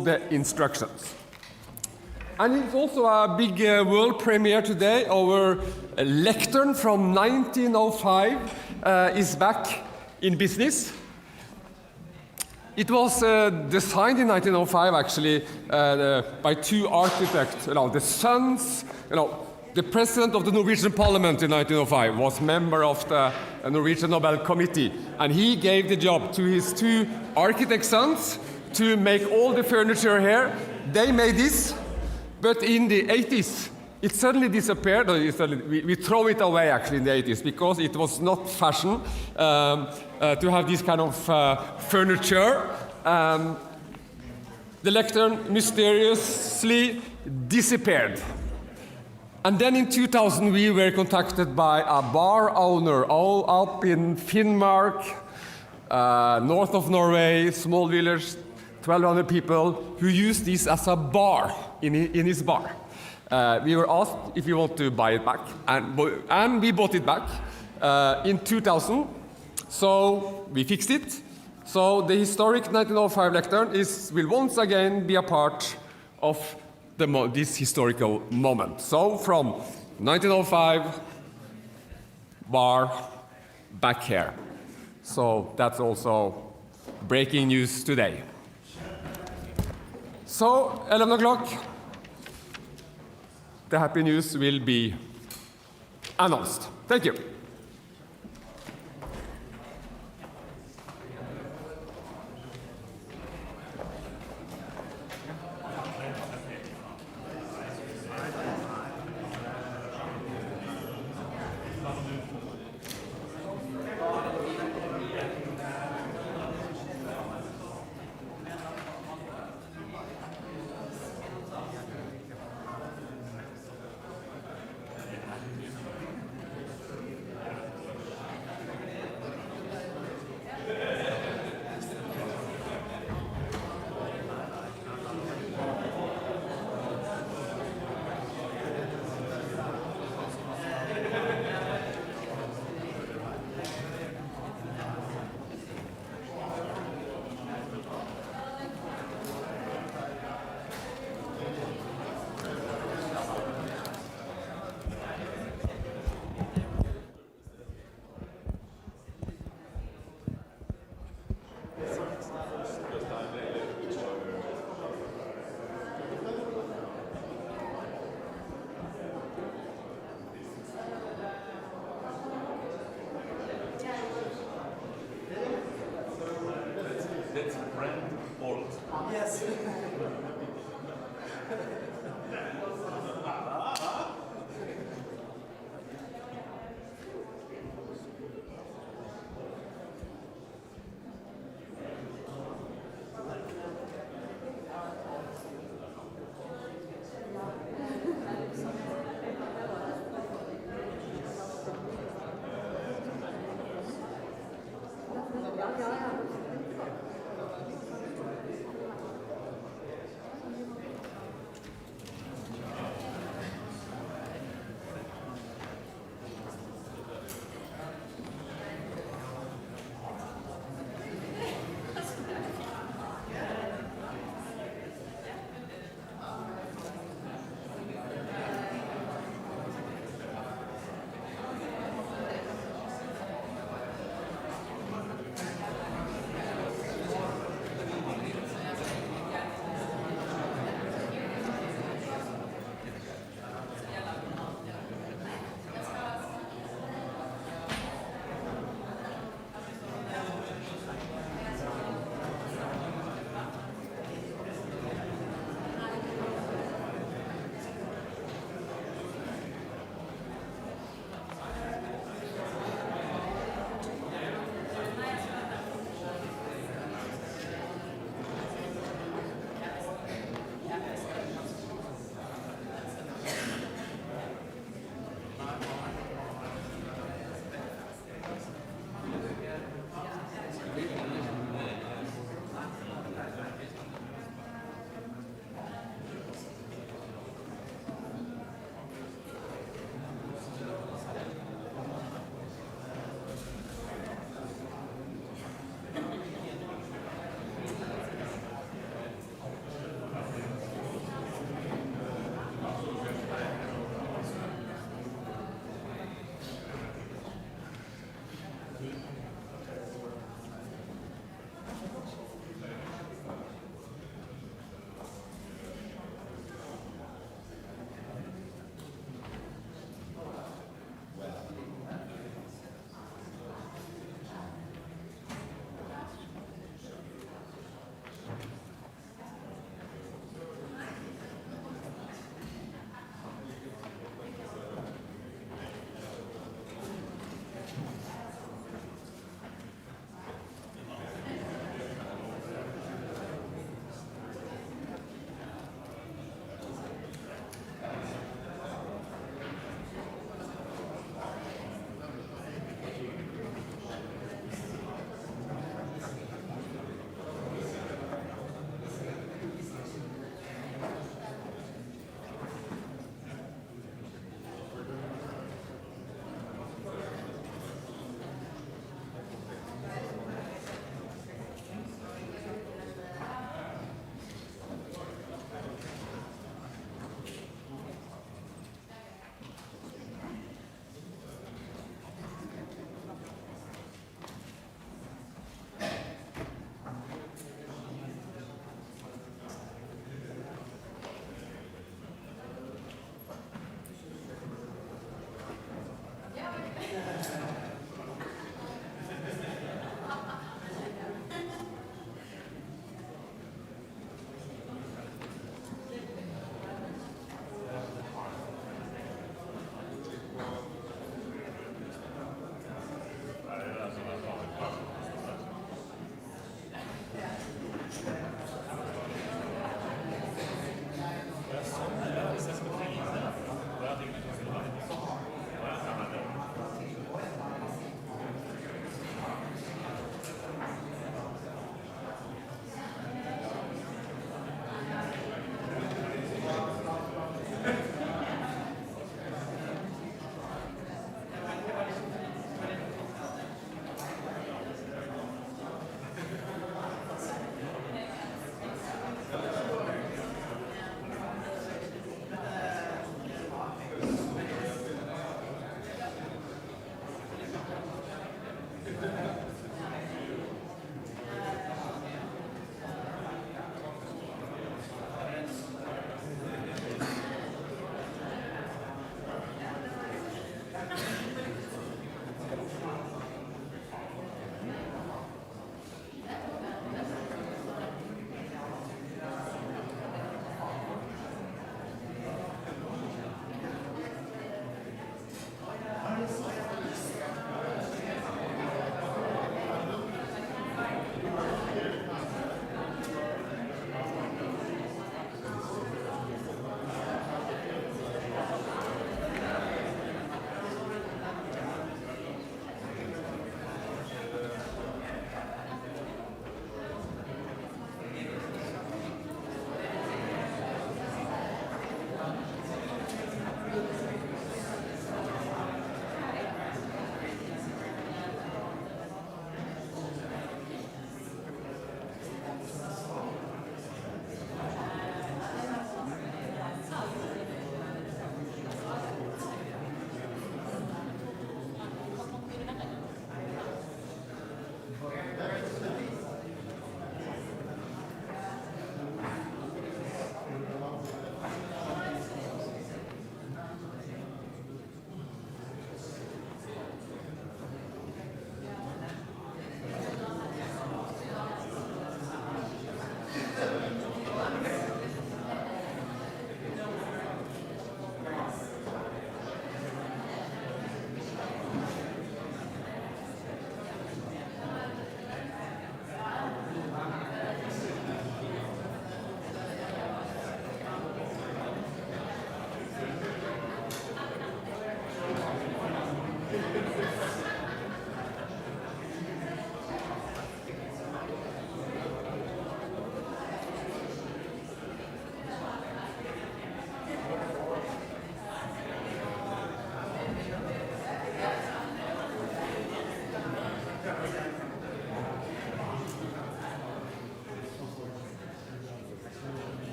follow the instructions. And it's also a big world premiere today. Our lectern from 1905 is back in business. It was designed in 1905 actually by two architects, the sons, the president of the Norwegian Parliament in 1905 was member of the Norwegian Nobel Committee, and he gave the job to his two architect sons to make all the furniture here. They made this, but in the 80s, it suddenly disappeared. We throw it away actually in the 80s because it was not fashion to have this kind of furniture. The lectern mysteriously disappeared. And then in 2000, we were contacted by a bar owner all up in Finnmark, north of Norway, small village, 1,200 people, who used this as a bar in his bar. We were asked if we want to buy it back, and we bought it back in 2000. So we fixed it. So the historic 1905 lectern will once again be a part of this historical moment. So from 1905, bar, back here. So that's also breaking news today. So 11 o'clock, the happy news will be announced. Thank you.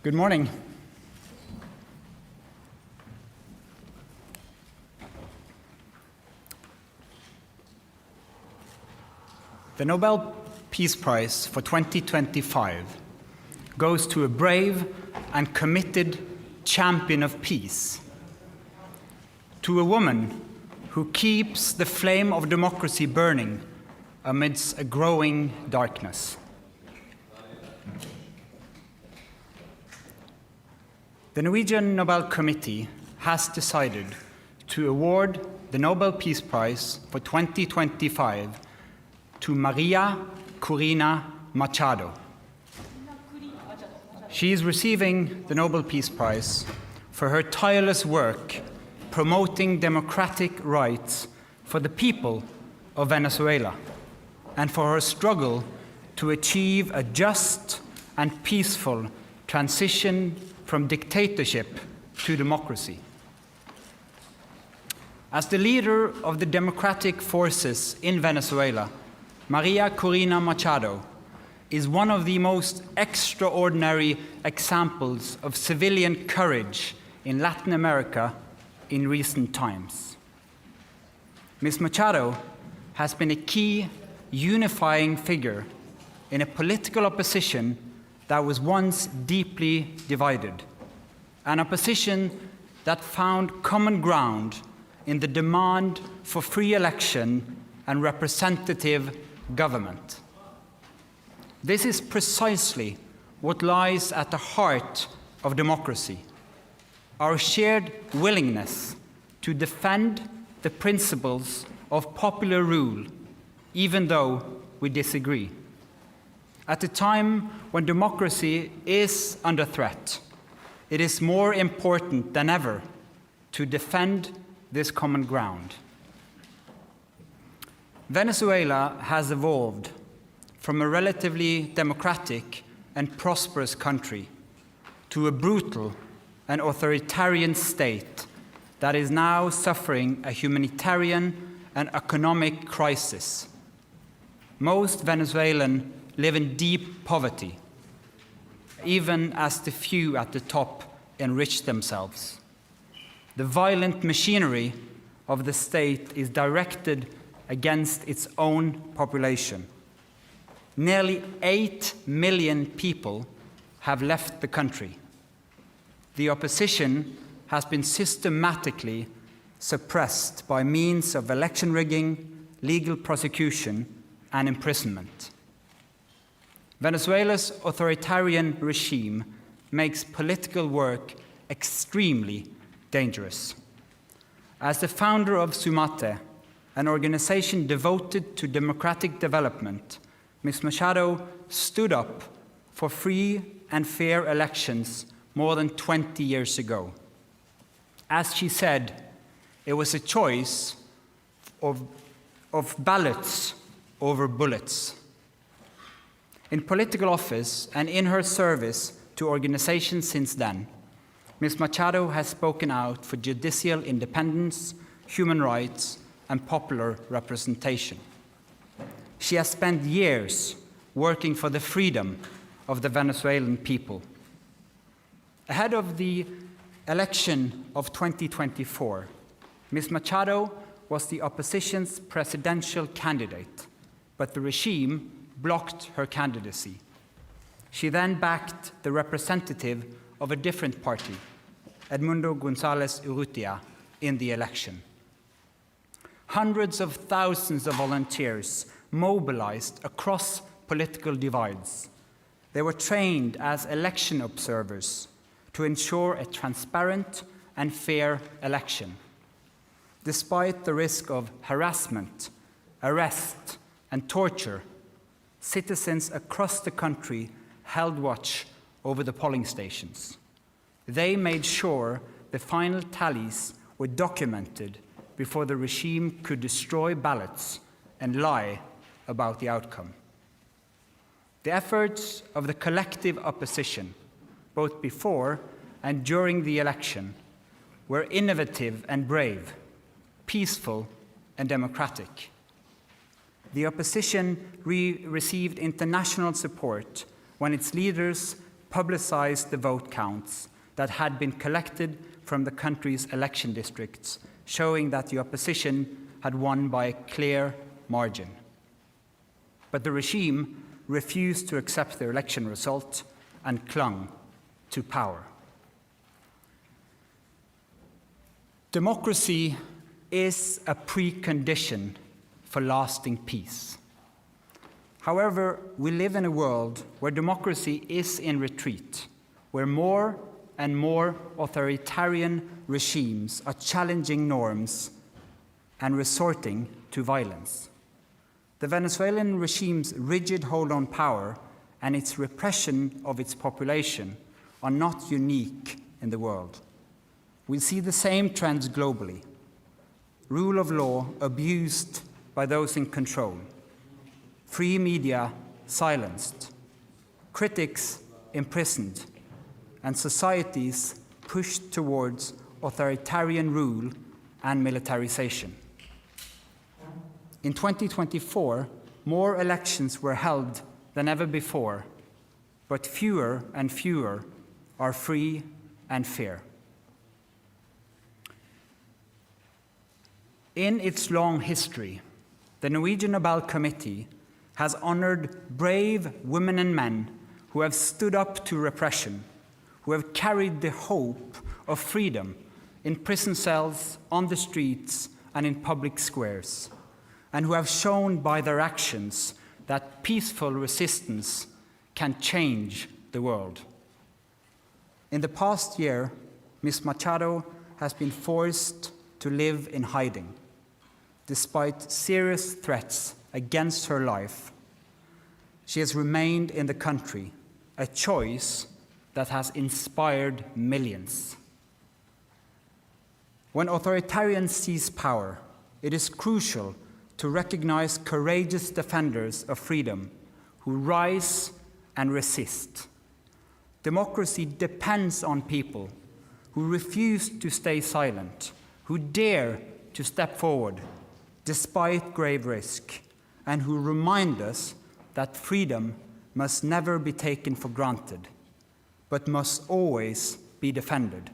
Good morning. The Nobel Peace Prize for 2025 goes to a brave and committed champion of peace, to a woman who keeps the flame of democracy burning amidst a growing darkness. The Norwegian Nobel Committee has decided to award the Nobel Peace Prize for 2025 to Maria Corina Machado. She is receiving the Nobel Peace Prize for her tireless work promoting democratic rights for the people of Venezuela and for her struggle to achieve a just and peaceful transition from dictatorship to democracy. As the leader of the democratic forces in Venezuela, Maria Corina Machado is one of the most extraordinary examples of civilian courage in Latin America in recent times. Ms. Machado has been a key unifying figure in a political opposition that was once deeply divided, an opposition that found common ground in the demand for free election and representative government. This is precisely what lies at the heart of democracy, our shared willingness to defend the principles of popular rule, even though we disagree. At a time when democracy is under threat, it is more important than ever to defend this common ground. Venezuela has evolved from a relatively democratic and prosperous country to a brutal and authoritarian state that is now suffering a humanitarian and economic crisis. Most Venezuelans live in deep poverty, even as the few at the top enrich themselves. The violent machinery of the state is directed against its own population. Nearly 8 million people have left the country. The opposition has been systematically suppressed by means of election rigging, legal prosecution, and imprisonment. Venezuela's authoritarian regime makes political work extremely dangerous. As the founder of Sumate, an organization devoted to democratic development, Ms. Machado stood up for free and fair elections more than 20 years ago. As she said, it was a choice of ballots over bullets. In political office and in her service to organizations since then, Ms. Machado has spoken out for judicial independence, human rights, and popular representation. She has spent years working for the freedom of the Venezuelan people. Ahead of the election of 2024, Ms. Machado was the opposition's presidential candidate, but the regime blocked her candidacy. She then backed the representative of a different party, Edmundo González Urrutia, in the election. Hundreds of thousands of volunteers mobilized across political divides. They were trained as election observers to ensure a transparent and fair election. Despite the risk of harassment, arrest, and torture, citizens across the country held watch over the polling stations. They made sure the final tallies were documented before the regime could destroy ballots and lie about the outcome. The efforts of the collective opposition, both before and during the election, were innovative and brave, peaceful and democratic. The opposition received international support when its leaders publicized the vote counts that had been collected from the country's election districts, showing that the opposition had won by a clear margin. But the regime refused to accept the election result and clung to power. Democracy is a precondition for lasting peace. However, we live in a world where democracy is in retreat, where more and more authoritarian regimes are challenging norms and resorting to violence. The Venezuelan regime's rigid hold on power and its repression of its population are not unique in the world. We see the same trends globally. Rule of law abused by those in control, free media silenced, critics imprisoned, and societies pushed towards authoritarian rule and militarization. In 2024, more elections were held than ever before, but fewer and fewer are free and fair. In its long history, the Norwegian Nobel Committee has honored brave women and men who have stood up to repression, who have carried the hope of freedom in prison cells, on the streets, and in public squares, and who have shown by their actions that peaceful resistance can change the world. In the past year, Ms. Machado has been forced to live in hiding. Despite serious threats against her life, she has remained in the country, a choice that has inspired millions. When authoritarians seize power, it is crucial to recognize courageous defenders of freedom who rise and resist. Democracy depends on people who refuse to stay silent, who dare to step forward despite grave risk, and who remind us that freedom must never be taken for granted, but must always be defended,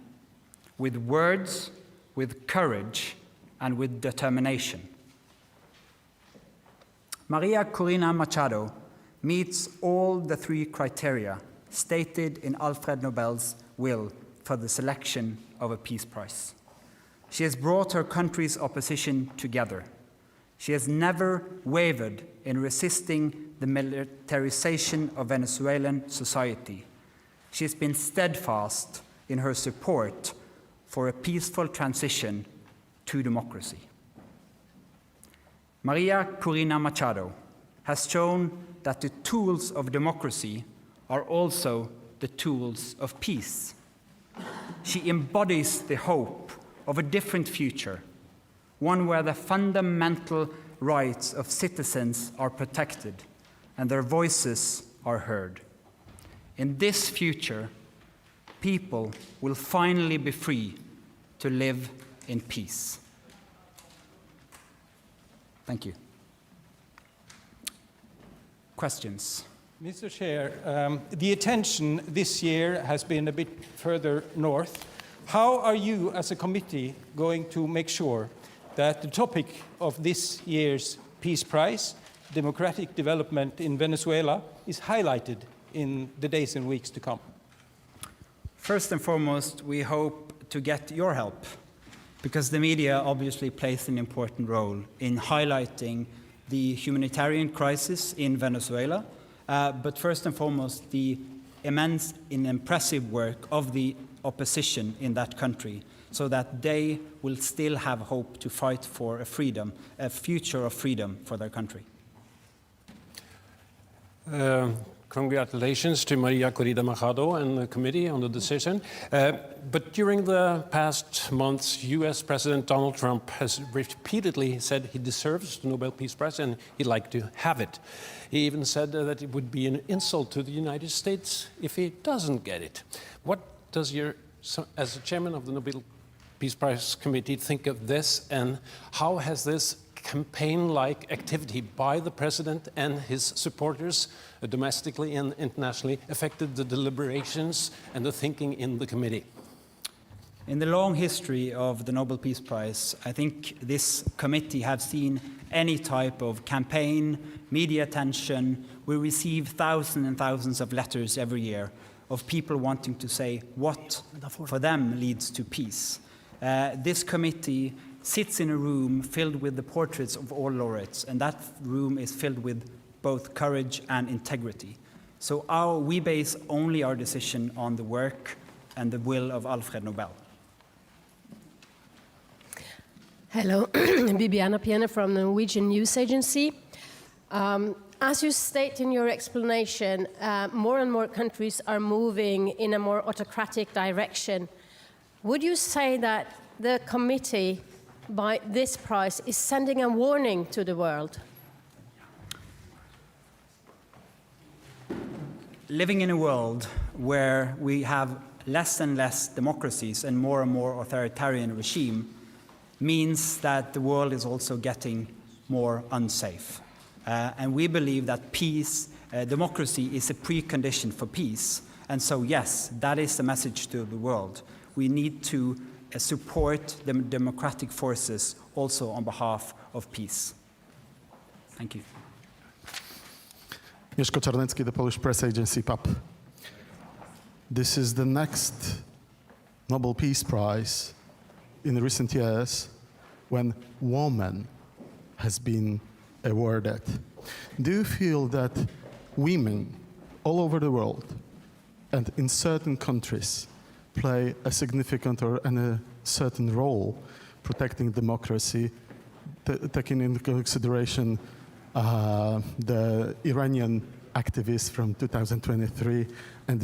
with words, with courage, and with determination. Maria Corina Machado meets all the three criteria stated in Alfred Nobel's will for the selection of a Peace Prize. She has brought her country's opposition together. She has never wavered in resisting the militarization of Venezuelan society. She has been steadfast in her support for a peaceful transition to democracy. Maria Corina Machado has shown that the tools of democracy are also the tools of peace. She embodies the hope of a different future, one where the fundamental rights of citizens are protected and their voices are heard. In this future, people will finally be free to live in peace. Thank you. Questions? Mr. Chair, the attention this year has been a bit further north. How are you as a committee going to make sure that the topic of this year's Peace Prize, democratic development in Venezuela, is highlighted in the days and weeks to come? First and foremost, we hope to get your help, because the media obviously plays an important role in highlighting the humanitarian crisis in Venezuela, but first and foremost, the immense and impressive work of the opposition in that country, so that they will still have hope to fight for a future of freedom for their country. Congratulations to Maria Corina Machado and the committee on the decision. But during the past months, US President Donald Trump has repeatedly said he deserves the Nobel Peace Prize and he'd like to have it. He even said that it would be an insult to the United States if he doesn't get it. What does as the chairman of the Nobel Peace Prize Committee think of this, and how has this campaign-like activity by the president and his supporters, domestically and internationally, affected the deliberations and the thinking in the committee? In the long history of the Nobel Peace Prize, I think this committee have seen any type of campaign, media attention. We receive thousands and thousands of letters every year of people wanting to say what for them leads to peace. This committee sits in a room filled with the portraits of all laureates, and that room is filled with both courage and integrity. So we base only our decision on the work and the will of Alfred Nobel. Hello, Bibiana Piena from the Norwegian News Agency. As you state in your explanation, more and more countries are moving in a more autocratic direction. Would you say that the committee, by this prize, is sending a warning to the world? Living in a world where we have less and less democracies and more authoritarian regime means that the world is also getting more unsafe. And we believe that peace, democracy is a precondition for peace. And so, yes, that is the message to the world. We need to support the democratic forces also on behalf of peace. Thank you. Mieszko Czarnecki, the Polish press agency PAP. This is the next Nobel Peace Prize in recent years when woman has been awarded. Do you feel that women all over the world and in certain countries play a significant or a certain role protecting democracy, taking into consideration the Iranian activist from 2023 and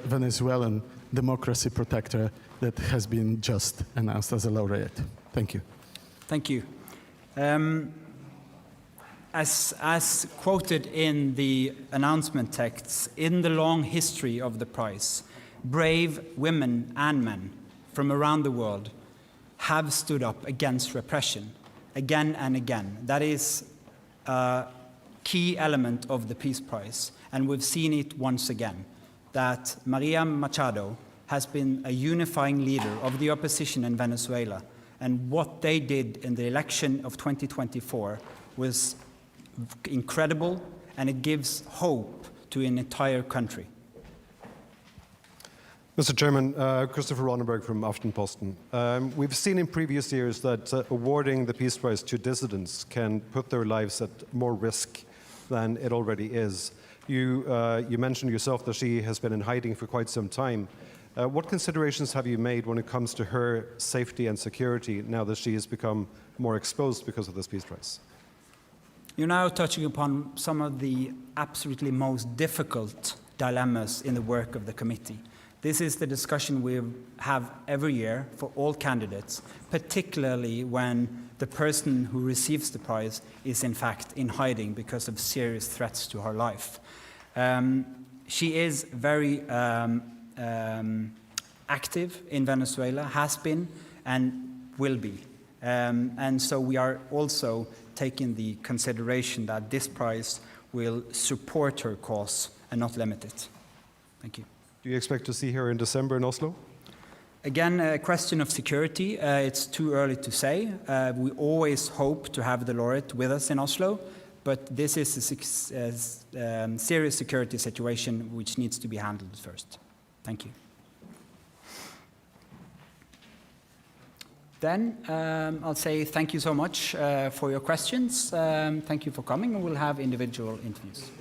Venezuelan democracy protector that has been just announced as a laureate? Thank you. Thank you. As quoted in the announcement texts, in the long history of the prize, brave women and men from around the world have stood up against repression again and again. That is a key element of the Peace Prize, and we've seen it once again, that Maria Machado has been a unifying leader of the opposition in Venezuela, and what they did in the election of 2024 was incredible, and it gives hope to an entire country. Mr. Chairman, Christopher Ronenberg from Aftenposten. We've seen in previous years that awarding the Peace Prize to dissidents can put their lives at more risk than it already is. You mentioned yourself that she has been in hiding for quite some time. What considerations have you made when it comes to her safety and security now that she has become more exposed because of this Peace Prize? You're now touching upon some of the absolutely most difficult dilemmas in the work of the committee. This is the discussion we have every year for all candidates, particularly when the person who receives the prize is in fact in hiding because of serious threats to her life. She is very active in Venezuela, has been and will be. And so we are also taking the consideration that this prize will support her cause and not limit it. Thank you. Do you expect to see her in December in Oslo? Again, a question of security. It's too early to say. We always hope to have the laureate with us in Oslo, but this is a serious security situation which needs to be handled first. Thank you. Then I'll say thank you so much for your questions. Thank you for coming, and we'll have individual interviews.